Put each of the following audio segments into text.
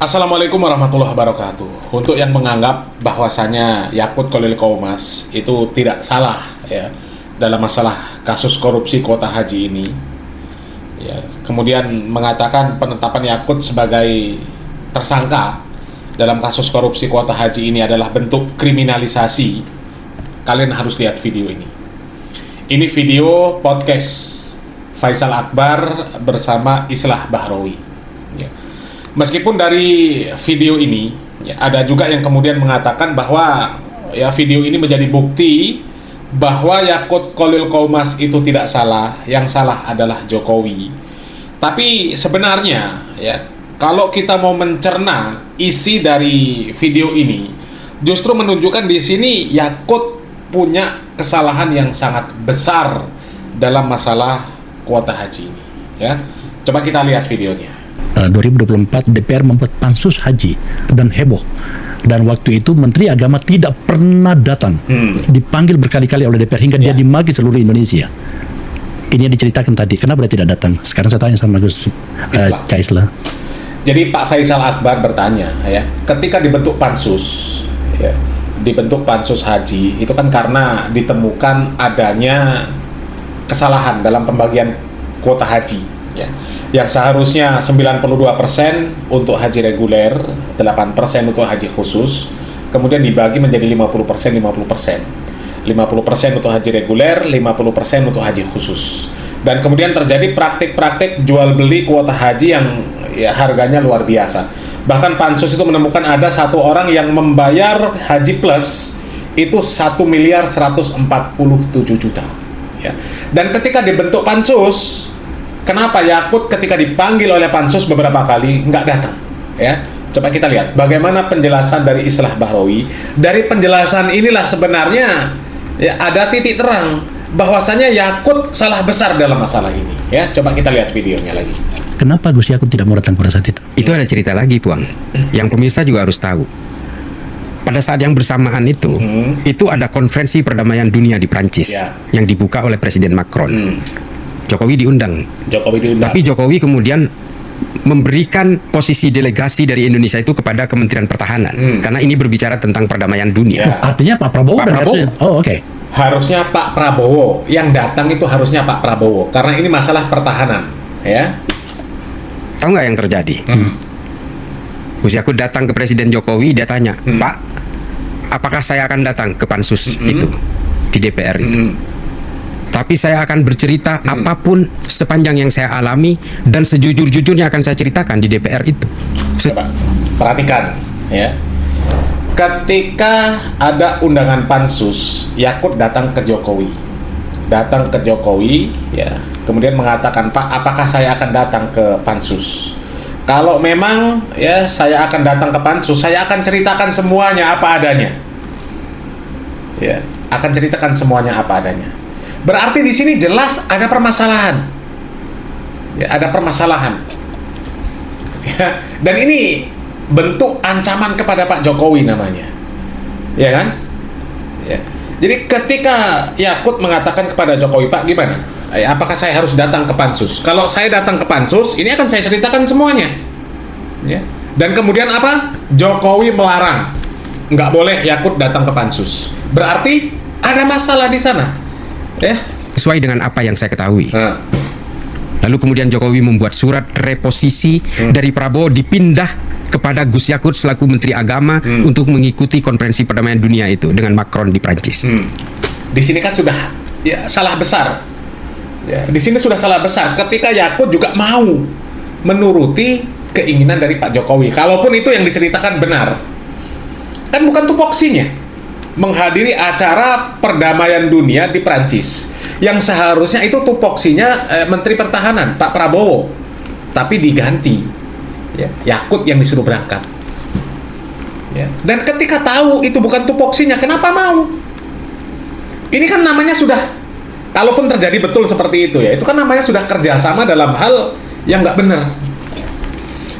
Assalamualaikum warahmatullahi wabarakatuh. Untuk yang menganggap bahwasanya Yakut Khalil Qomas itu tidak salah ya dalam masalah kasus korupsi kuota haji ini, ya, kemudian mengatakan penetapan Yakut sebagai tersangka dalam kasus korupsi kuota haji ini adalah bentuk kriminalisasi, kalian harus lihat video ini. Ini video podcast Faisal Akbar bersama Islah Bahrawi. Ya. Meskipun dari video ini ya, ada juga yang kemudian mengatakan bahwa ya video ini menjadi bukti bahwa Yakut Khalil Qomas itu tidak salah, yang salah adalah Jokowi. Tapi sebenarnya ya, kalau kita mau mencerna isi dari video ini, justru menunjukkan di sini Yakut punya kesalahan yang sangat besar dalam masalah kuota haji ini. Ya, coba kita lihat videonya. 2024 DPR membuat pansus haji dan heboh, dan waktu itu Menteri Agama tidak pernah datang, dipanggil berkali-kali oleh DPR hingga dia dimaki seluruh Indonesia. Ini yang diceritakan tadi, kenapa dia tidak datang? Sekarang saya tanya sama Gus Islah. Jadi Pak Faisal Akbar bertanya ya, ketika dibentuk pansus ya, dibentuk pansus haji itu kan karena ditemukan adanya kesalahan dalam pembagian kuota haji ya, yang seharusnya 92% untuk haji reguler, 8% untuk haji khusus, kemudian dibagi menjadi 50%, 50%. 50% untuk haji reguler, 50% untuk haji khusus. Dan kemudian terjadi praktik-praktik jual beli kuota haji yang ya, harganya luar biasa. Bahkan pansus itu menemukan ada satu orang yang membayar haji plus itu 1.147 juta. Ya. Dan ketika dibentuk pansus, kenapa Yakut ketika dipanggil oleh pansus beberapa kali nggak datang? Ya, coba kita lihat bagaimana penjelasan dari Islah Bahrawi. Dari penjelasan inilah sebenarnya ya, ada titik terang bahwasanya Yakut salah besar dalam masalah ini. Ya, coba kita lihat videonya lagi. Kenapa Gus Yakut tidak mau datang pada saat itu? Itu ada cerita lagi, Puang. Yang pemirsa juga harus tahu. Pada saat yang bersamaan itu ada konferensi perdamaian dunia di Prancis yang dibuka oleh Presiden Macron. Jokowi diundang. Tapi Jokowi kemudian memberikan posisi delegasi dari Indonesia itu kepada Kementerian Pertahanan karena ini berbicara tentang perdamaian dunia. Artinya Pak Prabowo. Oh, oke. Harusnya Pak Prabowo yang datang, itu harusnya Pak Prabowo karena ini masalah pertahanan, ya. Tahu nggak yang terjadi? Gus Yakut datang ke Presiden Jokowi, dia tanya, Pak, apakah saya akan datang ke pansus itu di DPR itu? Tapi saya akan bercerita apapun sepanjang yang saya alami dan sejujur-jujurnya akan saya ceritakan di DPR itu. Coba perhatikan ya. Ketika ada undangan pansus, Yakut datang ke Jokowi. Datang ke Jokowi ya, kemudian mengatakan, "Pak, apakah saya akan datang ke pansus? Kalau memang ya saya akan datang ke pansus, saya akan ceritakan semuanya apa adanya." Ya, akan ceritakan semuanya apa adanya. Berarti di sini jelas ada permasalahan. Ya, ada permasalahan. Ya, dan ini bentuk ancaman kepada Pak Jokowi namanya. Ya kan? Ya. Jadi ketika Yakut mengatakan kepada Jokowi, "Pak, gimana? Apakah saya harus datang ke pansus? Kalau saya datang ke pansus, ini akan saya ceritakan semuanya." Ya. Dan kemudian apa? Jokowi melarang. Nggak boleh Yakut datang ke pansus. Berarti ada masalah di sana. Ya. Sesuai dengan apa yang saya ketahui. Lalu kemudian Jokowi membuat surat reposisi dari Prabowo dipindah kepada Gus Yakut selaku Menteri Agama untuk mengikuti konferensi perdamaian dunia itu dengan Macron di Prancis. Di sini kan sudah ya, salah besar. Ya, di sini sudah salah besar ketika Yakut juga mau menuruti keinginan dari Pak Jokowi. Kalaupun itu yang diceritakan benar, kan bukan tupoksinya menghadiri acara perdamaian dunia di Prancis yang seharusnya itu tupoksinya Menteri Pertahanan Pak Prabowo, tapi diganti ya, Yakut yang disuruh berangkat ya. Dan ketika tahu itu bukan tupoksinya, kenapa mau? Ini kan namanya sudah, kalaupun terjadi betul seperti itu ya, itu kan namanya sudah kerjasama dalam hal yang nggak benar.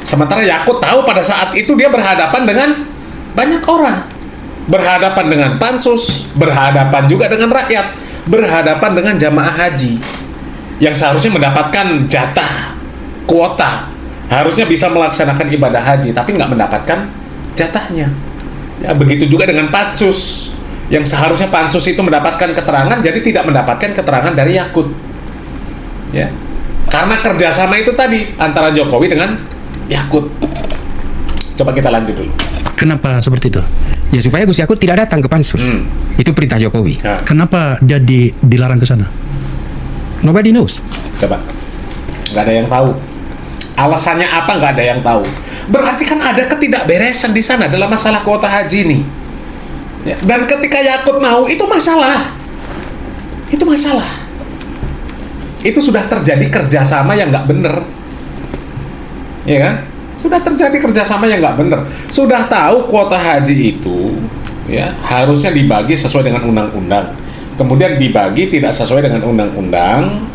Sementara Yakut tahu pada saat itu dia berhadapan dengan banyak orang, berhadapan dengan pansus, berhadapan juga dengan rakyat, berhadapan dengan jamaah haji yang seharusnya mendapatkan jatah kuota harusnya bisa melaksanakan ibadah haji, tapi nggak mendapatkan jatahnya. Ya, begitu juga dengan Pansus, yang seharusnya Pansus itu mendapatkan keterangan, jadi tidak mendapatkan keterangan dari Yakut. Ya, karena kerjasama itu tadi antara Jokowi dengan Yakut. Coba kita lanjut dulu. Kenapa seperti itu? Ya supaya Gus Yakut tidak datang ke Pansus. Itu perintah Jokowi. Nah, Kenapa dia dilarang ke sana? Nobody knows. coba, nggak ada yang tahu. Alasannya apa, nggak ada yang tahu. Berarti kan ada ketidakberesan di sana dalam masalah kuota haji ini. Ya, dan ketika Yakut mau, itu masalah. Itu masalah. Itu sudah terjadi kerjasama yang nggak bener. Ya kan? Sudah terjadi kerjasama yang nggak bener. Sudah tahu kuota haji itu ya harusnya dibagi sesuai dengan undang-undang. Kemudian dibagi tidak sesuai dengan undang-undang.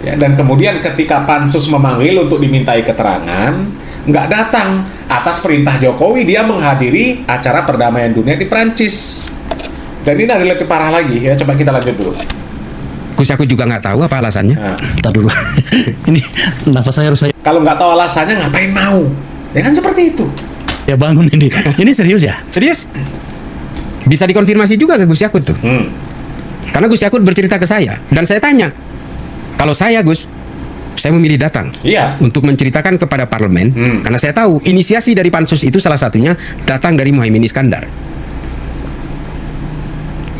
Ya, dan kemudian ketika Pansus memanggil untuk dimintai keterangan, nggak datang. Atas perintah Jokowi, dia menghadiri acara perdamaian dunia di Prancis. Dan ini ada lebih parah lagi ya. Coba kita lanjut dulu. Gus Yakut juga nggak tahu apa alasannya. Nah, Ntar dulu. Ini nafas saya harus saya kalau nggak tahu alasannya, ngapain mau? Ya kan seperti itu. bangun ini. Ini serius ya? Serius? Bisa dikonfirmasi juga ke Gus Yakut tuh. Karena Gus Yakut bercerita ke saya dan saya tanya, kalau saya Gus, saya memilih datang Iya. untuk menceritakan kepada parlemen karena saya tahu inisiasi dari Pansus itu salah satunya datang dari Muhaimin Iskandar.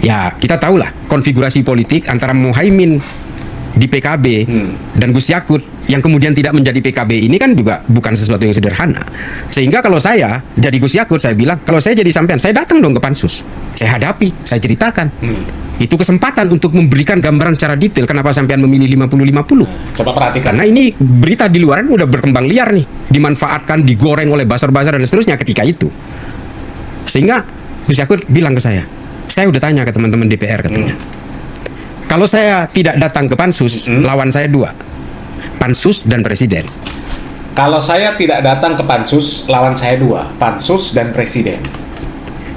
Ya, kita tahulah konfigurasi politik antara Muhaimin di PKB dan Gus Yakut yang kemudian tidak menjadi PKB ini kan juga bukan sesuatu yang sederhana. Sehingga kalau saya jadi Gus Yakut, saya bilang, kalau saya jadi sampean, saya datang dong ke Pansus. Saya hadapi, saya ceritakan. Itu kesempatan untuk memberikan gambaran secara detail kenapa sampean memilih 50-50. Coba perhatikan. Karena ini berita di luaran udah berkembang liar nih, dimanfaatkan, digoreng oleh buzzer-buzzer dan seterusnya ketika itu. Sehingga Gus Yakut bilang ke saya udah tanya ke teman-teman DPR katanya. Kalau saya tidak datang ke Pansus, lawan saya dua, Pansus dan Presiden. Kalau saya tidak datang ke Pansus, lawan saya dua, Pansus dan Presiden.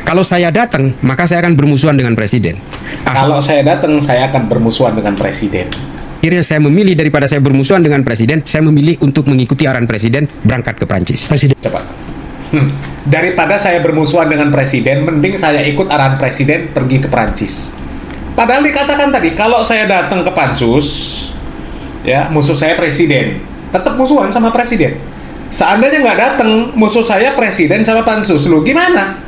Kalau saya datang, maka saya akan bermusuhan dengan Presiden. Kalau saya datang, saya akan bermusuhan dengan Presiden. Akhirnya saya memilih daripada saya bermusuhan dengan Presiden, saya memilih untuk mengikuti arahan Presiden berangkat ke Prancis. Presiden. Coba. Daripada saya bermusuhan dengan Presiden, mending saya ikut arahan Presiden pergi ke Prancis. Padahal dikatakan tadi, kalau saya datang ke Pansus, ya musuh saya Presiden, tetap musuhan sama Presiden. Seandainya nggak datang, musuh saya Presiden sama Pansus, lu gimana?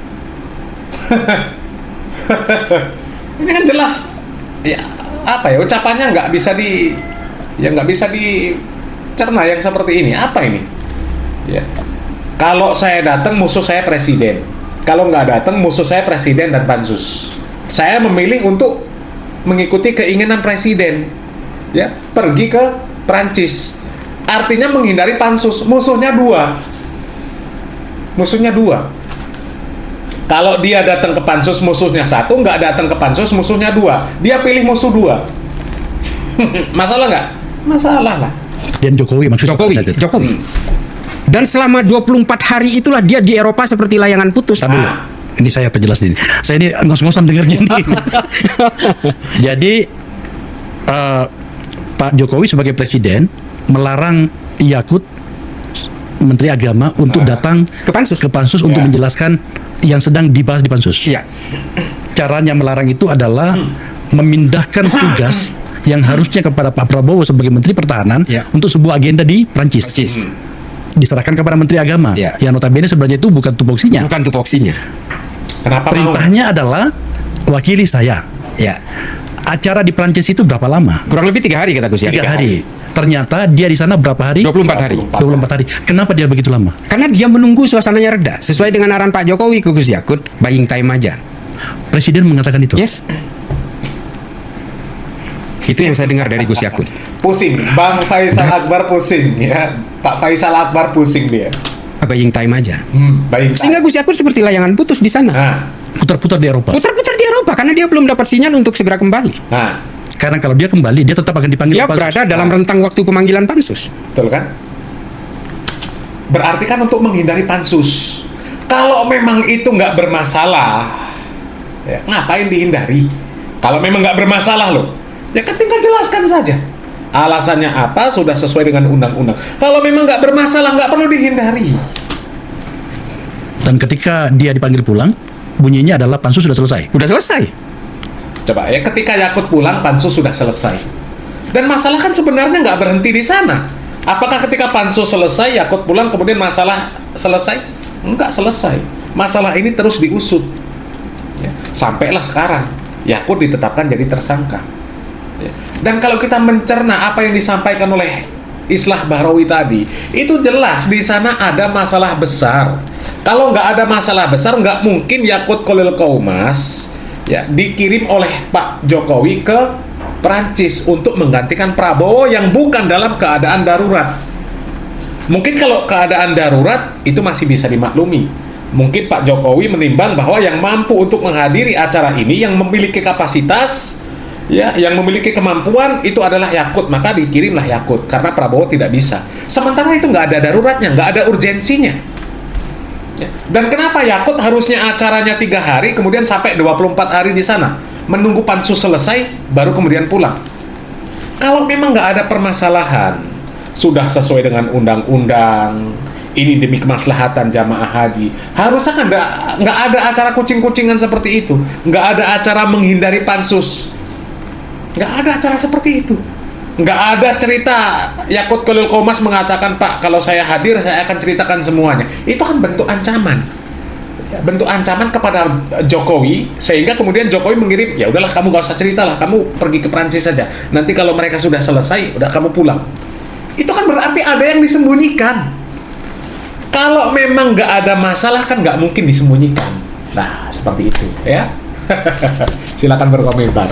Ini kan jelas, ya apa ya ucapannya nggak bisa dicerna yang seperti ini. Apa ini? Ya, kalau saya datang musuh saya Presiden, kalau nggak datang musuh saya Presiden dan Pansus. Saya memilih untuk mengikuti keinginan Presiden, ya pergi ke Prancis. Artinya menghindari Pansus. Musuhnya dua. Kalau dia datang ke Pansus musuhnya satu, nggak datang ke Pansus musuhnya dua. Dia pilih musuh dua. Masalah nggak? Masalah lah. Dan Jokowi maksudnya. Jokowi. Dan selama 24 hari itulah dia di Eropa seperti layangan putus. Ini saya penjelas ini. Saya ini ngos-ngosan dengarnya ini. Jadi Pak Jokowi sebagai presiden melarang Yakut Menteri Agama untuk datang ke Pansus, untuk menjelaskan yang sedang dibahas di Pansus. Iya. Caranya melarang itu adalah memindahkan tugas yang harusnya kepada Pak Prabowo sebagai Menteri Pertahanan untuk sebuah agenda di Prancis. Diserahkan kepada Menteri Agama. Yang notabene sebenarnya itu bukan tupoksinya. Kenapa perintahnya adalah wakili saya. Ya. Acara di Prancis itu berapa lama? Kurang lebih 3 hari kata Gus Yakut. 3 hari. Ternyata dia di sana berapa hari? 24 hari. 24 hari. Kenapa dia begitu lama? Karena dia menunggu suasananya reda. Sesuai dengan arahan Pak Jokowi ke Gus Yakut, buying time aja. Presiden mengatakan itu? Yes. Itu yang saya dengar dari Gus Yakut. Pusing. Bang Faisal Akbar pusing. Ya, Pak Faisal Akbar pusing dia. Buying time aja. Buying time. Sehingga Gus Yakut seperti layangan putus di sana. Putar-putar di Eropa. Putar-putar di Eropa karena dia belum dapat sinyal untuk segera kembali. Karena kalau dia kembali, dia tetap akan dipanggil. Dia berada dalam rentang waktu pemanggilan Pansus. Betul kan? Berarti kan untuk menghindari Pansus. Kalau memang itu nggak bermasalah, ya, ngapain dihindari? Kalau memang nggak bermasalah loh, ya kan tinggal jelaskan saja. Alasannya apa? Sudah sesuai dengan undang-undang. Kalau memang nggak bermasalah, nggak perlu dihindari. Dan ketika dia dipanggil pulang, bunyinya adalah pansus sudah selesai. Udah selesai. Coba ya, ketika Yakut pulang, pansus sudah selesai. Dan masalah kan sebenarnya nggak berhenti di sana. Apakah ketika pansus selesai, Yakut pulang, kemudian masalah selesai? Enggak selesai. Masalah ini terus diusut. Ya, sampailah sekarang, Yakut ditetapkan jadi tersangka. Ya. Dan kalau kita mencerna apa yang disampaikan oleh Islah Bahrawi tadi, itu jelas di sana ada masalah besar. Kalau nggak ada masalah besar, nggak mungkin Yakut Khalil Qaumas ya dikirim oleh Pak Jokowi ke Perancis untuk menggantikan Prabowo yang bukan dalam keadaan darurat. Mungkin kalau keadaan darurat itu masih bisa dimaklumi. Mungkin Pak Jokowi menimbang bahwa yang mampu untuk menghadiri acara ini, yang memiliki kapasitas, ya, yang memiliki kemampuan itu adalah Yakut, maka dikirimlah Yakut karena Prabowo tidak bisa. Sementara itu nggak ada daruratnya, nggak ada urgensinya. Ya. Dan kenapa Yakut harusnya acaranya 3 hari, kemudian sampai 24 hari di sana, menunggu pansus selesai, baru kemudian pulang? Kalau memang nggak ada permasalahan, sudah sesuai dengan undang-undang, ini demi kemaslahatan jamaah haji, harusnya kan nggak ada acara kucing-kucingan seperti itu, nggak ada acara menghindari pansus, nggak ada acara seperti itu. Nggak ada cerita Yakut Khalil Qaumas mengatakan, Pak, kalau saya hadir saya akan ceritakan semuanya. Itu kan bentuk ancaman, bentuk ancaman kepada Jokowi, sehingga kemudian Jokowi mengirim, ya udahlah kamu nggak usah ceritalah, kamu pergi ke Prancis saja. Nanti kalau mereka sudah selesai, udah kamu pulang. Itu kan berarti ada yang disembunyikan. Kalau memang nggak ada masalah kan nggak mungkin disembunyikan. Nah, seperti itu ya. Silakan berkomentar.